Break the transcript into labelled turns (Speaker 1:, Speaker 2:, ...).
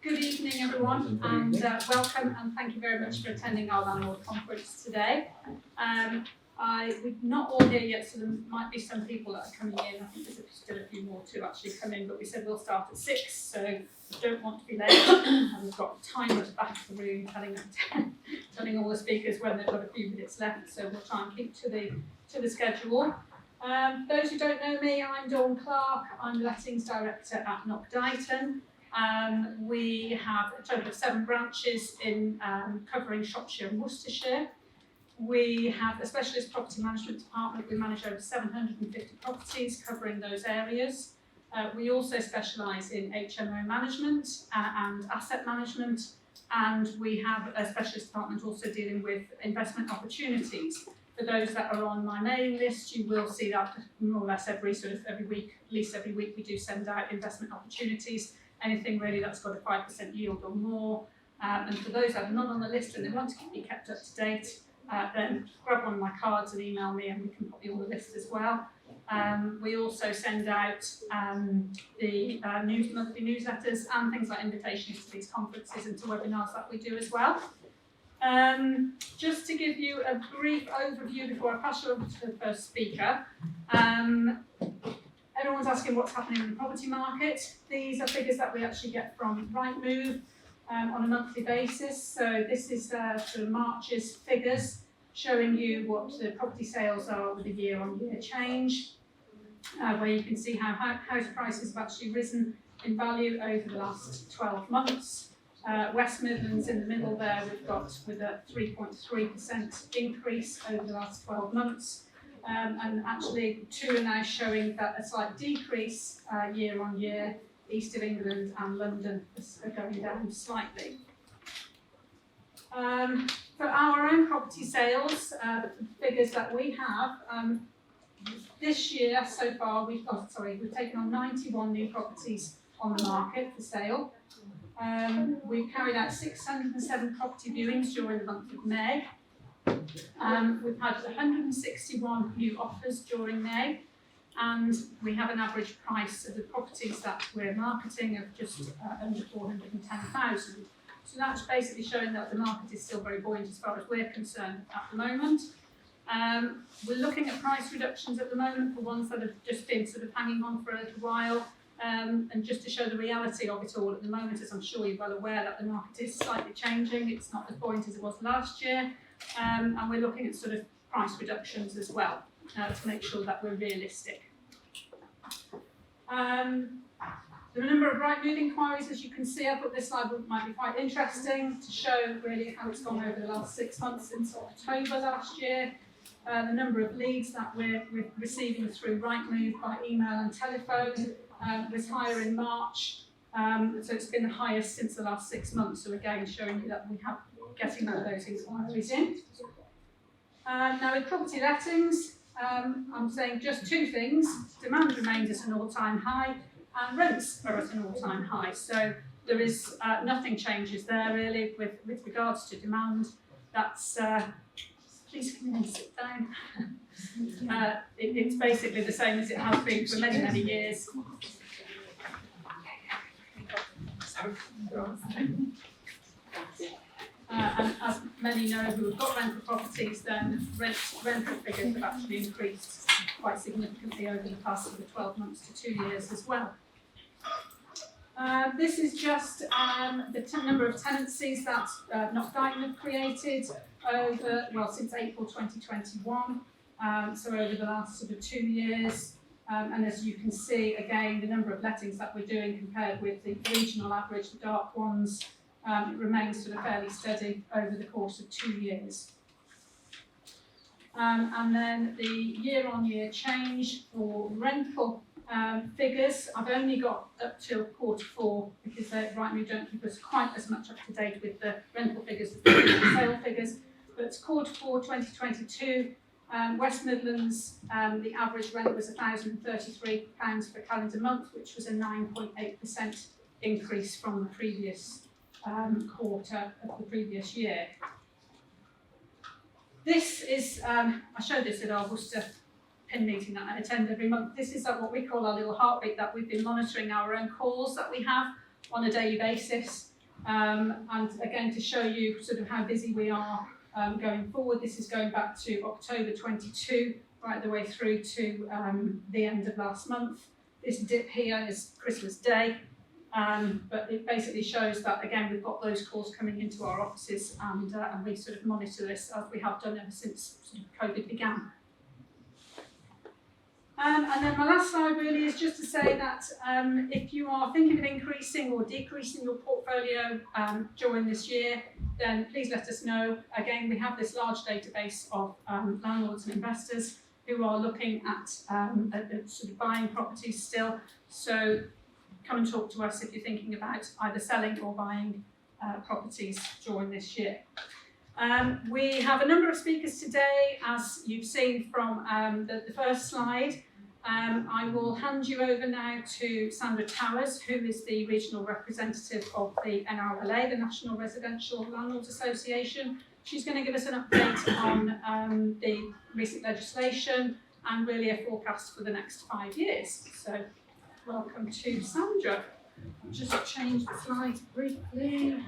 Speaker 1: Good evening, everyone, and welcome, and thank you very much for attending our Landlord conference today. We're not all here yet, so there might be some people that are coming in. I think there's still a few more to actually come in, but we said we'll start at 6, so we don't want to be late. And we've got time at the back of the room telling all the speakers when they've got a few minutes left, so we'll try and keep to the schedule. Those who don't know me, I'm Clarke. I'm the Lettings Director at Nock Deighton. We have a total of 7 branches in covering Shropshire and Worcestershire. We have a specialist property management department. We manage over 750 properties covering those areas. We also specialise in HMO management and asset management, and we have a specialist department also dealing with investment opportunities. For those that are on my mailing list, you will see that more or less every week, at least every week, we do send out investment opportunities. Anything really that's got a 5% yield or more. And for those that are not on the list and they want to be kept up to date, then grab one of my cards and email me and we can put you on the list as well. We also send out the monthly newsletters and things like invitations to these conferences and to webinars that we do as well. Just to give you a brief overview before I pass you over to the first speaker. Everyone's asking what's happening in the property market. These are figures that we actually get from Rightmove on a monthly basis. So this is sort of March's figures showing you what the property sales are with a year-on-year change, where you can see how house prices have actually risen in value over the last 12 months. West Midlands in the middle there, we've got with a 3.3% increase over the last 12 months. And actually, 2 are now showing that a slight decrease year on year. East of England and London are going down slightly. For our own property sales, figures that we have, this year so far we've taken on 91 new properties on the market for sale. We've carried out 607 property viewings during the month of May. We've had 161 new offers during May, and we have an average price of the properties that we're marketing of just under 410,000. So that's basically showing that the market is still very buoyant as far as we're concerned at the moment. We're looking at price reductions at the moment for ones that have just been sort of hanging on for a little while, and just to show the reality of it all at the moment, as I'm sure you're well aware that the market is slightly changing. It's not as buoyant as it was last year. And we're looking at sort of price reductions as well to make sure that we're realistic. There are a number of Rightmove inquiries, as you can see. I thought this slide might be quite interesting to show really how it's gone over the last 6 months since October last year. The number of leads that we're receiving through Rightmove by email and telephone was higher in March, so it's been the highest since the last 6 months. So again, showing you that we have getting those inquiries in. Now with property lettings, I'm saying just 2 things. Demand remains at an all-time high and rents are at an all-time high. So there is nothing changes there really with regards to demand. That's, please come in and sit down. It's basically the same as it has been for many, many years. And as many know who have got rental properties, then rental figures have actually increased quite significantly over the past sort of 12 months to 2 years as well. This is just the number of tenancies that Nock Deighton have created since April 2021, so over the last sort of 2 years. And as you can see, again, the number of lettings that we're doing compared with the regional average, the dark ones, it remains sort of fairly steady over the course of 2 years. And then the year-on-year change for rental figures, I've only got up till Q4 because Rightmove don't keep us quite as much up to date with the rental figures as the sale figures. But Q4 2022, West Midlands, the average rent was £1,033 per calendar month, which was a 9.8% increase from the previous quarter of the previous year. This is, I showed this at our Worcester PIN meeting that I attend every month. This is what we call our little heartbeat, that we've been monitoring our own calls that we have on a daily basis. And again, to show you sort of how busy we are going forward, this is going back to October 22, right the way through to the end of last month. This dip here is Christmas Day, but it basically shows that, again, we've got those calls coming into our offices, and we sort of monitor this as we have done ever since sort of COVID began. And then my last slide really is just to say that if you are thinking of increasing or decreasing your portfolio during this year, then please let us know. Again, we have this large database of landlords and investors who are looking at sort of buying properties still. So come and talk to us if you're thinking about either selling or buying properties during this year. We have a number of speakers today, as you've seen from the first slide. I will hand you over now to Sandra Towers, who is the regional representative of the NRLA, the National Residential Landlords Association. She's going to give us an update on the recent legislation and really a forecast for the next 5 years. So welcome to Sandra. I'll just change the slides briefly.